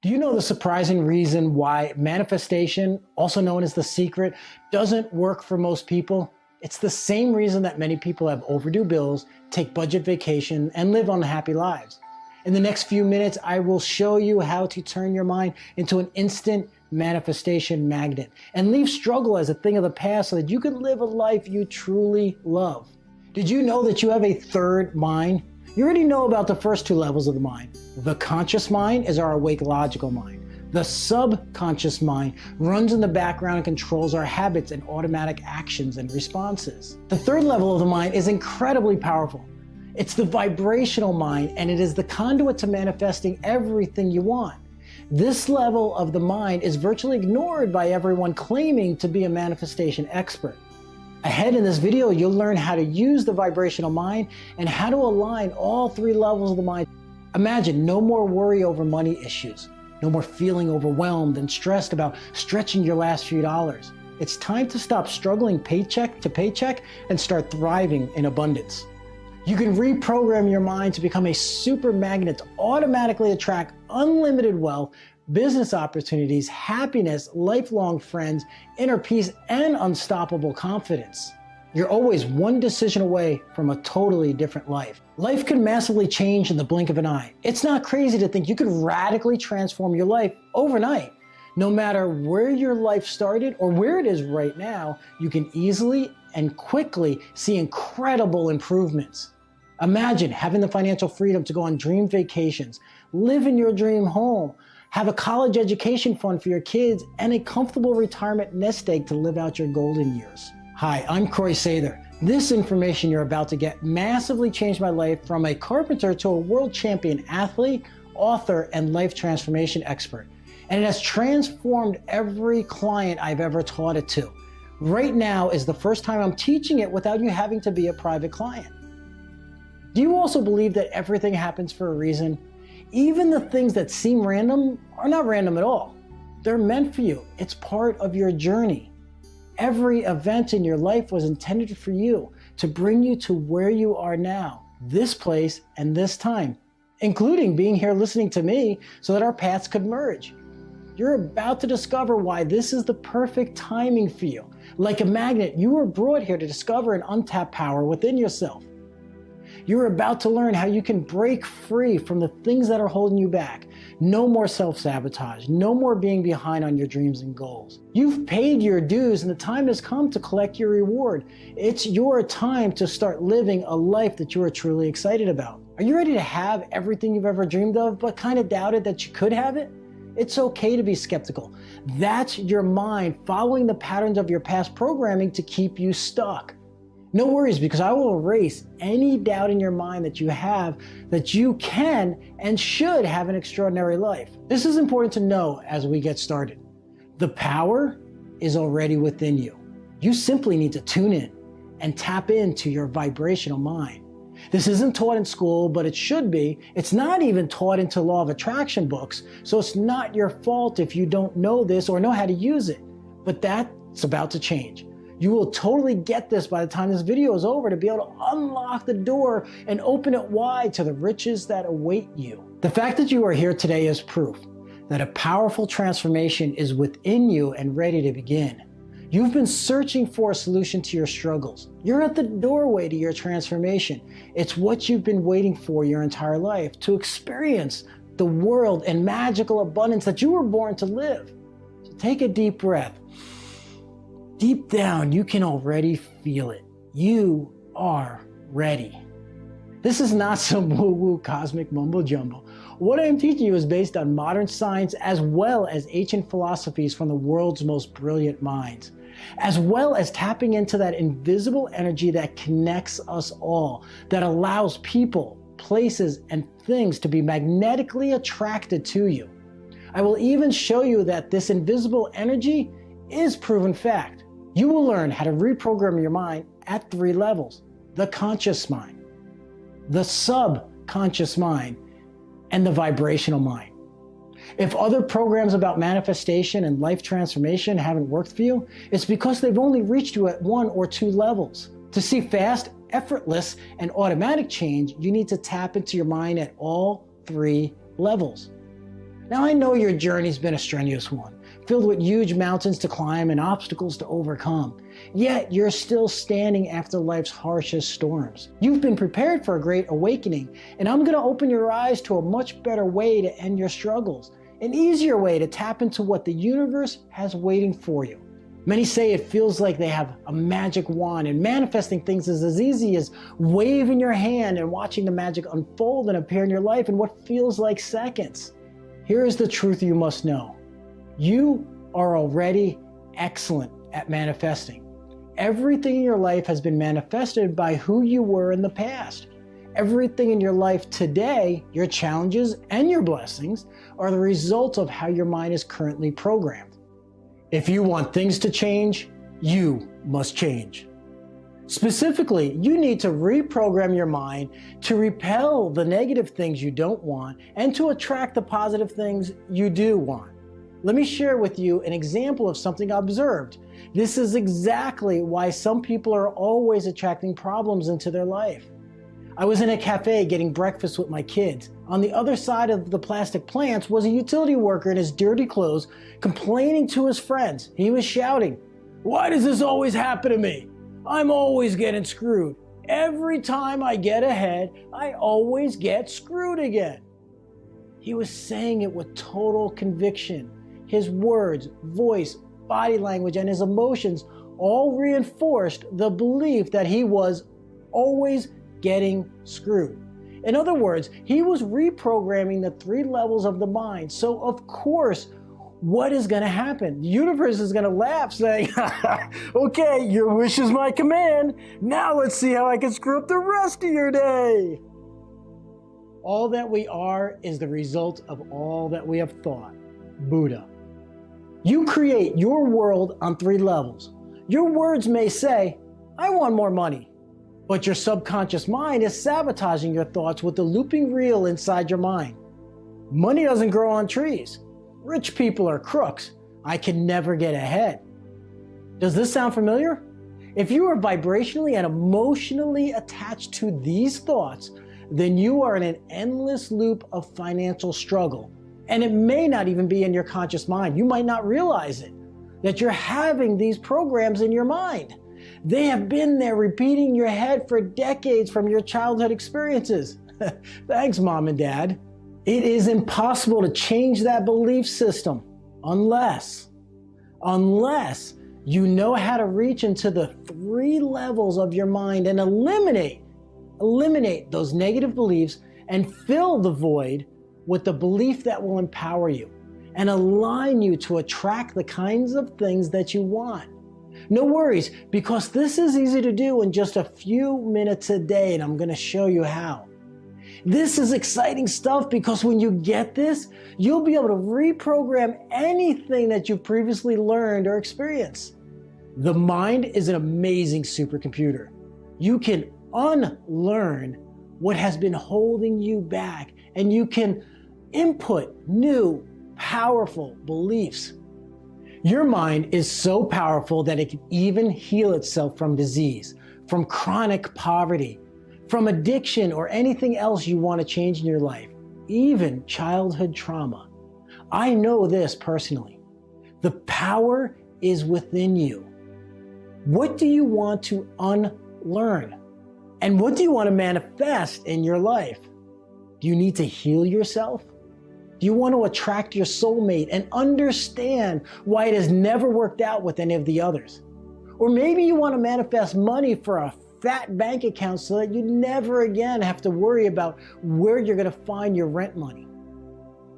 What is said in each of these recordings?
Do you know the surprising reason why manifestation, also known as the secret, doesn't work for most people? It's the same reason that many people have overdue bills, take budget vacation, and live unhappy lives. In the next few minutes, I will show you how to turn your mind into an instant manifestation magnet and leave struggle as a thing of the past so that you can live a life you truly love. Did you know that you have a third mind? You already know about the first two levels of the mind. The conscious mind is our awake logical mind. The subconscious mind runs in the background and controls our habits and automatic actions and responses. The third level of the mind is incredibly powerful. It's the vibrational mind, and it is the conduit to manifesting everything you want. This level of the mind is virtually ignored by everyone claiming to be a manifestation expert. Ahead in this video, you'll learn how to use the vibrational mind and how to align all three levels of the mind. Imagine no more worry over money issues, no more feeling overwhelmed and stressed about stretching your last few dollars. It's time to stop struggling paycheck to paycheck and start thriving in abundance. You can reprogram your mind to become a super magnet to automatically attract unlimited wealth, business opportunities, happiness, lifelong friends, inner peace, and unstoppable confidence. You're always one decision away from a totally different life. Life can massively change in the blink of an eye. It's not crazy to think you could radically transform your life overnight. No matter where your life started or where it is right now, you can easily and quickly see incredible improvements. Imagine having the financial freedom to go on dream vacations, live in your dream home, have a college education fund for your kids, and a comfortable retirement nest egg to live out your golden years. Hi, I'm Croy Sather. This information you're about to get massively changed my life from a carpenter to a world champion athlete, author, and life transformation expert. And it has transformed every client I've ever taught it to. Right now is the first time I'm teaching it without you having to be a private client. Do you also believe that everything happens for a reason? Even the things that seem random are not random at all. They're meant for you. It's part of your journey. Every event in your life was intended for you to bring you to where you are now, this place and this time, including being here listening to me so that our paths could merge. You're about to discover why this is the perfect timing for you. Like a magnet, you were brought here to discover an untapped power within yourself. You're about to learn how you can break free from the things that are holding you back. No more self-sabotage, no more being behind on your dreams and goals. You've paid your dues and the time has come to collect your reward. It's your time to start living a life that you are truly excited about. Are you ready to have everything you've ever dreamed of, but kind of doubted that you could have it? It's okay to be skeptical. That's your mind following the patterns of your past programming to keep you stuck. No worries, because I will erase any doubt in your mind that you have that you can and should have an extraordinary life. This is important to know as we get started. The power is already within you. You simply need to tune in and tap into your vibrational mind. This isn't taught in school, but it should be. It's not even taught into law of attraction books, so it's not your fault if you don't know this or know how to use it. But that's about to change. You will totally get this by the time this video is over to be able to unlock the door and open it wide to the riches that await you. The fact that you are here today is proof that a powerful transformation is within you and ready to begin. You've been searching for a solution to your struggles. You're at the doorway to your transformation. It's what you've been waiting for your entire life, to experience the world and magical abundance that you were born to live. So take a deep breath. Deep down, you can already feel it. You are ready. This is not some woo-woo cosmic mumbo jumbo. What I am teaching you is based on modern science as well as ancient philosophies from the world's most brilliant minds, as well as tapping into that invisible energy that connects us all, that allows people, places, and things to be magnetically attracted to you. I will even show you that this invisible energy is proven fact. You will learn how to reprogram your mind at three levels: the conscious mind, the subconscious mind, and the vibrational mind. If other programs about manifestation and life transformation haven't worked for you, it's because they've only reached you at one or two levels. To see fast, effortless, and automatic change, you need to tap into your mind at all three levels. Now I know your journey's been a strenuous one, filled with huge mountains to climb and obstacles to overcome. Yet you're still standing after life's harshest storms. You've been prepared for a great awakening, and I'm going to open your eyes to a much better way to end your struggles, an easier way to tap into what the universe has waiting for you. Many say it feels like they have a magic wand, and manifesting things is as easy as waving your hand and watching the magic unfold and appear in your life in what feels like seconds. Here is the truth you must know. You are already excellent at manifesting. Everything in your life has been manifested by who you were in the past. Everything in your life today, your challenges and your blessings, are the result of how your mind is currently programmed. If you want things to change, you must change. Specifically, you need to reprogram your mind to repel the negative things you don't want and to attract the positive things you do want. Let me share with you an example of something I observed. This is exactly why some people are always attracting problems into their life. I was in a cafe getting breakfast with my kids. On the other side of the plastic plants was a utility worker in his dirty clothes complaining to his friends. He was shouting, "Why does this always happen to me? I'm always getting screwed. Every time I get ahead, I always get screwed again." He was saying it with total conviction. His words, voice, body language, and his emotions all reinforced the belief that he was always getting screwed. In other words, he was reprogramming the 3 levels of the mind. So of course, what is going to happen? The universe is going to laugh saying, "Okay, your wish is my command. Now let's see how I can screw up the rest of your day." All that we are is the result of all that we have thought. Buddha. You create your world on 3 levels. Your words may say, "I want more money." But your subconscious mind is sabotaging your thoughts with the looping reel inside your mind. Money doesn't grow on trees. Rich people are crooks. I can never get ahead. Does this sound familiar? If you are vibrationally and emotionally attached to these thoughts, then you are in an endless loop of financial struggle. And it may not even be in your conscious mind. You might not realize it, that you're having these programs in your mind. They have been there repeating in your head for decades from your childhood experiences. Thanks, Mom and Dad. It is impossible to change that belief system unless you know how to reach into the 3 levels of your mind and eliminate those negative beliefs and fill the void with the belief that will empower you and align you to attract the kinds of things that you want. No worries, because this is easy to do in just a few minutes a day, and I'm going to show you how. This is exciting stuff because when you get this, you'll be able to reprogram anything that you've previously learned or experienced. The mind is an amazing supercomputer. You can unlearn what has been holding you back, and you can input new, powerful beliefs. Your mind is so powerful that it can even heal itself from disease, from chronic poverty, from addiction, or anything else you want to change in your life, even childhood trauma. I know this personally. The power is within you. What do you want to unlearn? And what do you want to manifest in your life? Do you need to heal yourself? Do you want to attract your soulmate and understand why it has never worked out with any of the others? Or maybe you want to manifest money for a fat bank account so that you never again have to worry about where you're going to find your rent money.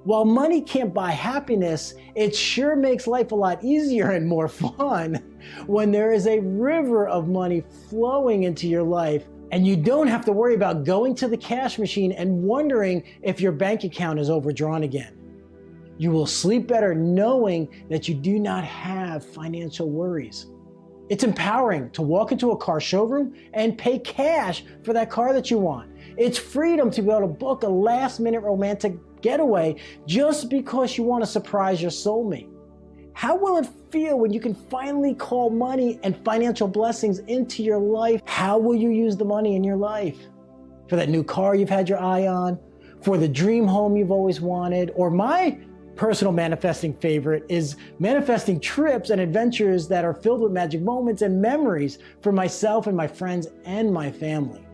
While money can't buy happiness, it sure makes life a lot easier and more fun when there is a river of money flowing into your life and you don't have to worry about going to the cash machine and wondering if your bank account is overdrawn again. You will sleep better knowing that you do not have financial worries. It's empowering to walk into a car showroom and pay cash for that car that you want. It's freedom to be able to book a last-minute romantic getaway just because you want to surprise your soulmate. How will it feel when you can finally call money and financial blessings into your life? How will you use the money in your life? For that new car you've had your eye on? For the dream home you've always wanted? Or my personal manifesting favorite is manifesting trips and adventures that are filled with magic moments and memories for myself and my friends and my family.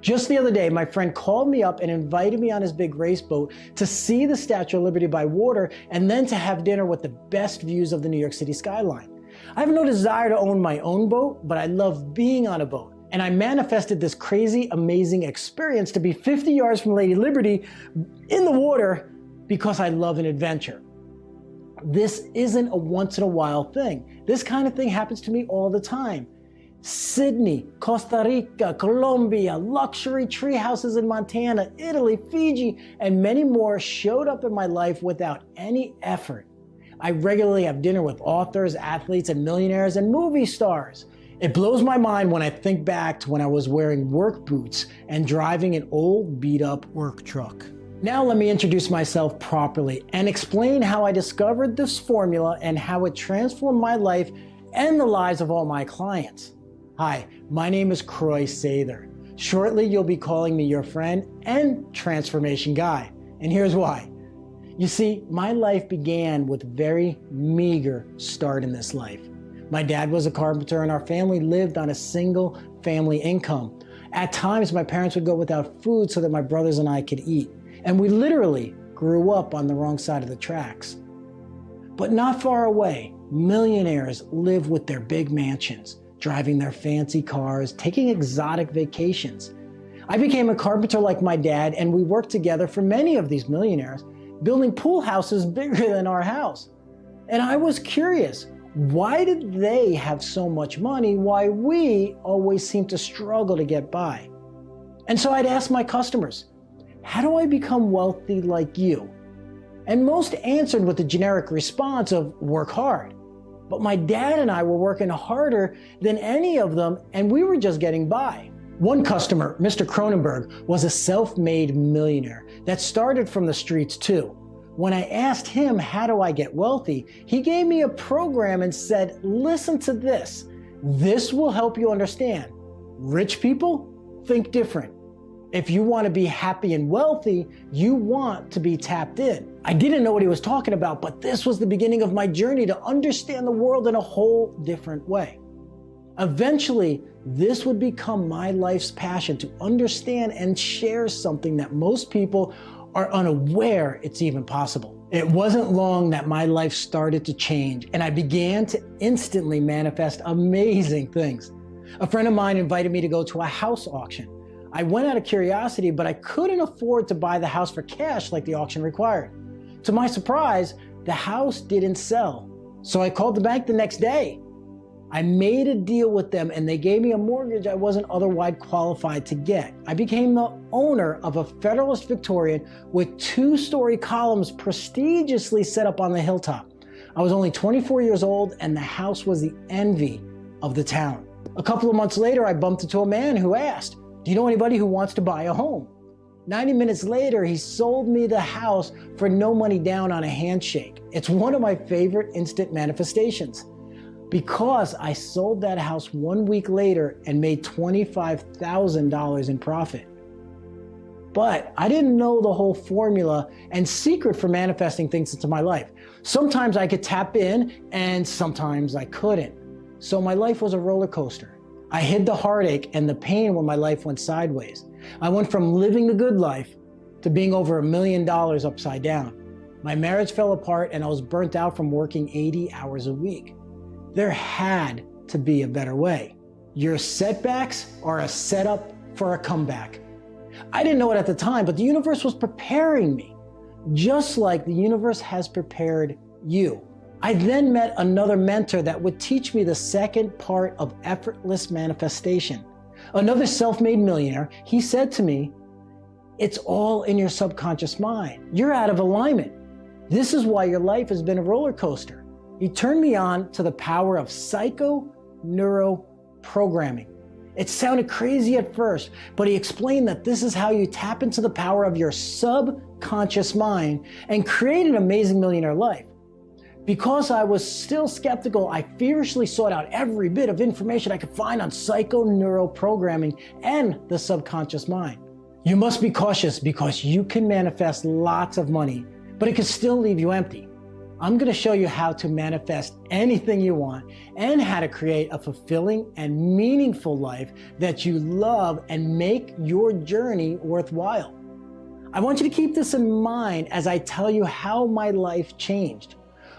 Just the other day, my friend called me up and invited me on his big race boat to see the Statue of Liberty by water and then to have dinner with the best views of the New York City skyline. I have no desire to own my own boat, but I love being on a boat. And I manifested this crazy, amazing experience to be 50 yards from Lady Liberty in the water because I love an adventure. This isn't a once in a while thing. This kind of thing happens to me all the time. Sydney, Costa Rica, Colombia, luxury tree houses in Montana, Italy, Fiji, and many more showed up in my life without any effort. I regularly have dinner with authors, athletes, and millionaires and movie stars. It blows my mind when I think back to when I was wearing work boots and driving an old beat-up work truck. Now let me introduce myself properly and explain how I discovered this formula and how it transformed my life and the lives of all my clients. Hi, my name is Croy Sather. Shortly, you'll be calling me your friend and transformation guy. And here's why. You see, my life began with a very meager start in this life. My dad was a carpenter and our family lived on a single family income. At times, my parents would go without food so that my brothers and I could eat. And we literally grew up on the wrong side of the tracks. But not far away, millionaires live with their big mansions, driving their fancy cars, taking exotic vacations. I became a carpenter like my dad, and we worked together for many of these millionaires, building pool houses bigger than our house. And I was curious, why did they have so much money? Why we always seem to struggle to get by? And so I'd ask my customers, how do I become wealthy like you? And most answered with the generic response of work hard. But my dad and I were working harder than any of them, and we were just getting by. One customer, Mr. Cronenberg, was a self-made millionaire that started from the streets too. When I asked him, how do I get wealthy? He gave me a program and said, listen to this. This will help you understand. Rich people think different. If you want to be happy and wealthy, you want to be tapped in. I didn't know what he was talking about, but this was the beginning of my journey to understand the world in a whole different way. Eventually, this would become my life's passion to understand and share something that most people are unaware it's even possible. It wasn't long that my life started to change, and I began to instantly manifest amazing things. A friend of mine invited me to go to a house auction. I went out of curiosity, but I couldn't afford to buy the house for cash like the auction required. To my surprise, the house didn't sell. So I called the bank the next day. I made a deal with them and they gave me a mortgage I wasn't otherwise qualified to get. I became the owner of a Federalist Victorian with 2-story columns prestigiously set up on the hilltop. I was only 24 years old and the house was the envy of the town. A couple of months later, I bumped into a man who asked, do you know anybody who wants to buy a home? 90 minutes later, he sold me the house for no money down on a handshake. It's one of my favorite instant manifestations because I sold that house 1 week later and made $25,000 in profit. But I didn't know the whole formula and secret for manifesting things into my life. Sometimes I could tap in and sometimes I couldn't. So my life was a roller coaster. I hid the heartache and the pain when my life went sideways. I went from living the good life to being over $1 million upside down. My marriage fell apart and I was burnt out from working 80 hours a week. There had to be a better way. Your setbacks are a setup for a comeback. I didn't know it at the time, but the universe was preparing me, just like the universe has prepared you. I then met another mentor that would teach me the second part of effortless manifestation. Another self-made millionaire, he said to me, it's all in your subconscious mind. You're out of alignment. This is why your life has been a roller coaster. He turned me on to the power of psycho-neuro-programming. It sounded crazy at first, but he explained that this is how you tap into the power of your subconscious mind and create an amazing millionaire life. Because I was still skeptical, I feverishly sought out every bit of information I could find on psycho-neuro-programming and the subconscious mind. You must be cautious because you can manifest lots of money, but it could still leave you empty. I'm going to show you how to manifest anything you want and how to create a fulfilling and meaningful life that you love and make your journey worthwhile. I want you to keep this in mind as I tell you how my life changed.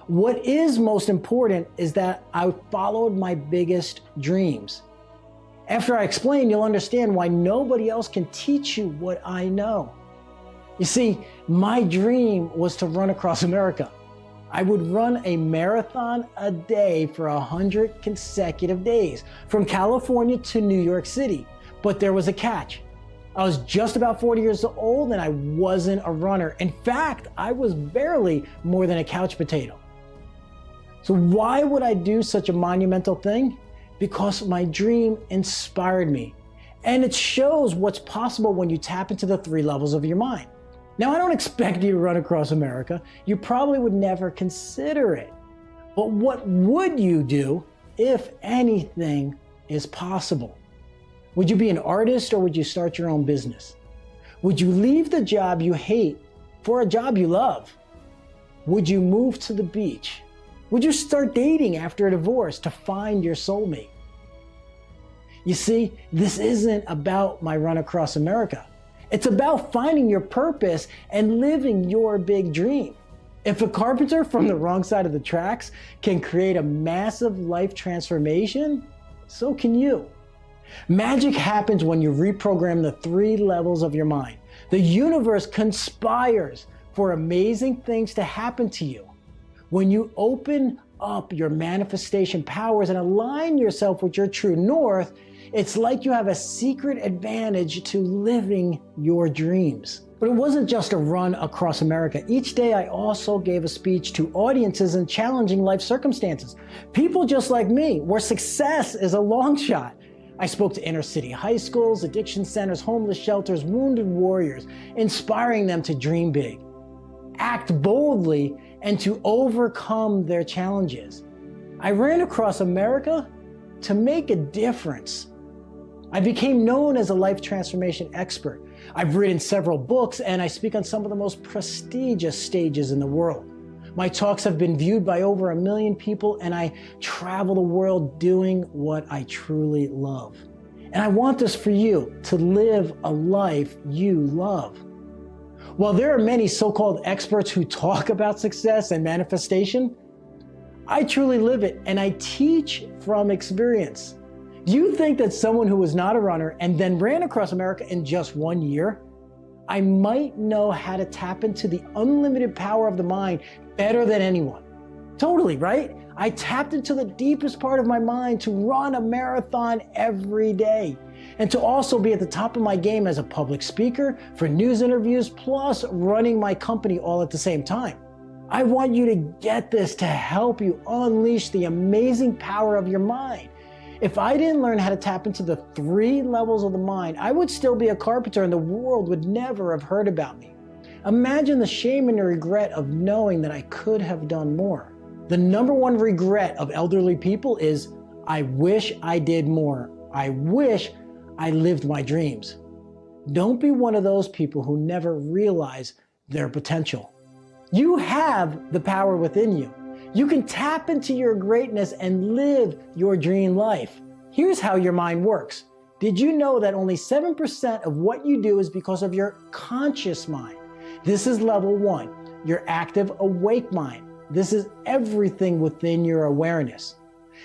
What is most important is that I followed my biggest dreams. After I explain, you'll understand why nobody else can teach you what I know. You see, my dream was to run across America. I would run a marathon a day for 100 consecutive days, from California to New York City. But there was a catch. I was just about 40 years old and I wasn't a runner. In fact, I was barely more than a couch potato. So why would I do such a monumental thing? Because my dream inspired me. And it shows what's possible when you tap into the 3 levels of your mind. Now, I don't expect you to run across America. You probably would never consider it. But what would you do if anything is possible? Would you be an artist or would you start your own business? Would you leave the job you hate for a job you love? Would you move to the beach? Would you start dating after a divorce to find your soulmate? You see, this isn't about my run across America. It's about finding your purpose and living your big dream. If a carpenter from the wrong side of the tracks can create a massive life transformation, so can you. Magic happens when you reprogram the 3 levels of your mind. The universe conspires for amazing things to happen to you. When you open up your manifestation powers and align yourself with your true north, it's like you have a secret advantage to living your dreams. But it wasn't just a run across America. Each day I also gave a speech to audiences in challenging life circumstances. People just like me, where success is a long shot. I spoke to inner city high schools, addiction centers, homeless shelters, wounded warriors, inspiring them to dream big, act boldly, and to overcome their challenges. I ran across America to make a difference. I became known as a life transformation expert. I've written several books and I speak on some of the most prestigious stages in the world. My talks have been viewed by over 1 million people and I travel the world doing what I truly love. And I want this for you, to live a life you love. While there are many so-called experts who talk about success and manifestation, I truly live it and I teach from experience. Do you think that someone who was not a runner and then ran across America in just 1 year, I might know how to tap into the unlimited power of the mind better than anyone? Totally, right? I tapped into the deepest part of my mind to run a marathon every day and to also be at the top of my game as a public speaker, for news interviews, plus running my company all at the same time. I want you to get this to help you unleash the amazing power of your mind. If I didn't learn how to tap into the 3 levels of the mind, I would still be a carpenter and the world would never have heard about me. Imagine the shame and the regret of knowing that I could have done more. The #1 regret of elderly people is, I wish I did more. I wish I lived my dreams. Don't be one of those people who never realize their potential. You have the power within you. You can tap into your greatness and live your dream life. Here's how your mind works. Did you know that only 7% of what you do is because of your conscious mind? This is level 1, your active, awake mind. This is everything within your awareness.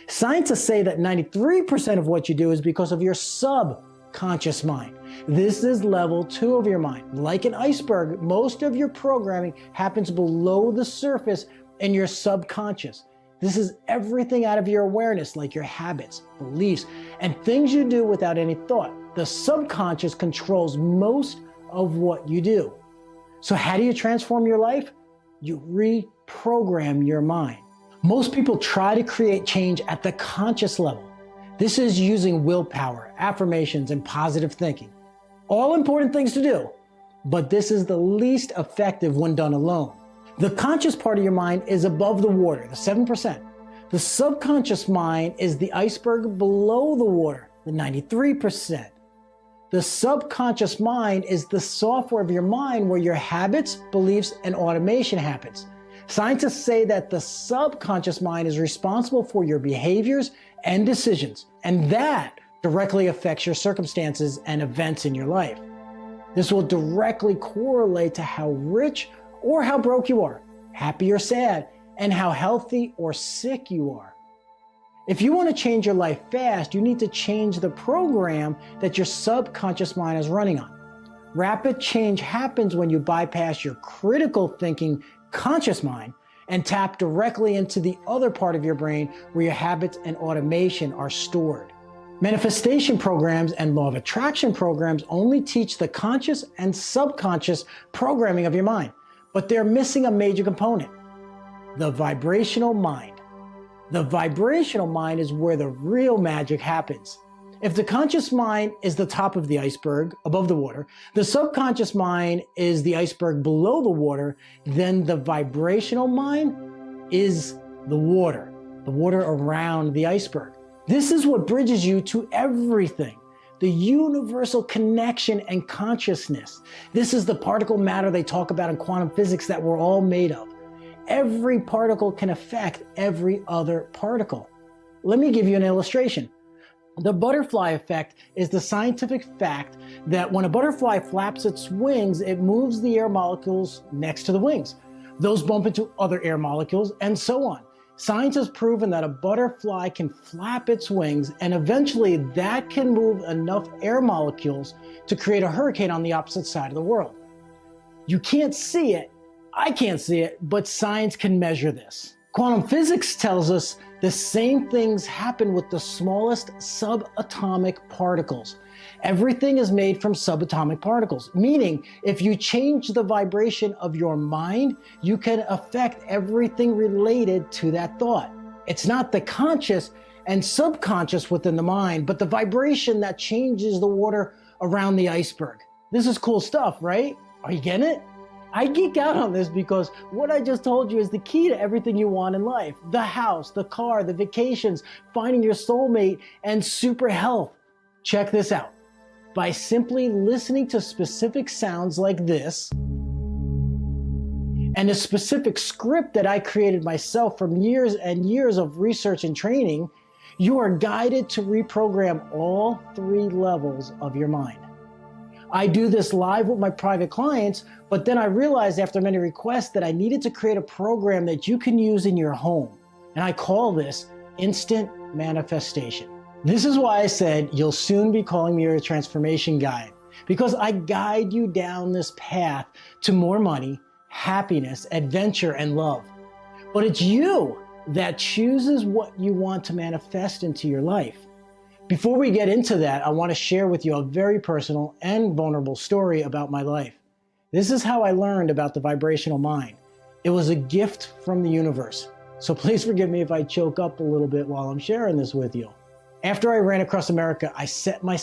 Scientists say that 93% of what you do is because of your subconscious mind. This is level 2 of your mind. Like an iceberg, most of your programming happens below the surface in your subconscious. This is everything out of your awareness, like your habits, beliefs, and things you do without any thought. The subconscious controls most of what you do. So how do you transform your life? You reprogram your mind. Most people try to create change at the conscious level. This is using willpower, affirmations, and positive thinking. All important things to do, but this is the least effective when done alone. The conscious part of your mind is above the water, the 7%. The subconscious mind is the iceberg below the water, the 93%. The subconscious mind is the software of your mind where your habits, beliefs, and automation happens. Scientists say that the subconscious mind is responsible for your behaviors and decisions, and that directly affects your circumstances and events in your life. This will directly correlate to how rich or how broke you are, happy or sad, and how healthy or sick you are. If you want to change your life fast, you need to change the program that your subconscious mind is running on. Rapid change happens when you bypass your critical thinking conscious mind and tap directly into the other part of your brain where your habits and automation are stored. Manifestation programs and law of attraction programs only teach the conscious and subconscious programming of your mind, but they're missing a major component: the vibrational mind. The vibrational mind is where the real magic happens. If the conscious mind is the top of the iceberg above the water, the subconscious mind is the iceberg below the water, then the vibrational mind is the water around the iceberg. This is what bridges you to everything, the universal connection and consciousness. This is the particle matter they talk about in quantum physics that we're all made of. Every particle can affect every other particle. Let me give you an illustration. The butterfly effect is the scientific fact that when a butterfly flaps its wings, it moves the air molecules next to the wings. Those bump into other air molecules, and so on. Science has proven that a butterfly can flap its wings, and eventually that can move enough air molecules to create a hurricane on the opposite side of the world. You can't see it, I can't see it, but science can measure this. Quantum physics tells us the same things happen with the smallest subatomic particles. Everything is made from subatomic particles, meaning if you change the vibration of your mind, you can affect everything related to that thought. It's not the conscious and subconscious within the mind, but the vibration that changes the water around the iceberg. This is cool stuff, right? Are you getting it? I geek out on this because what I just told you is the key to everything you want in life. The house, the car, the vacations, finding your soulmate, and super health. Check this out. By simply listening to specific sounds like this, and a specific script that I created myself from years and years of research and training, you are guided to reprogram all 3 levels of your mind. I do this live with my private clients, but then I realized after many requests that I needed to create a program that you can use in your home. And I call this instant manifestation. This is why I said you'll soon be calling me your transformation guide, because I guide you down this path to more money, happiness, adventure, and love. But it's you that chooses what you want to manifest into your life. Before we get into that, I want to share with you a very personal and vulnerable story about my life. This is how I learned about the vibrational mind. It was a gift from the universe. So please forgive me if I choke up a little bit while I'm sharing this with you. After I ran across America, I set my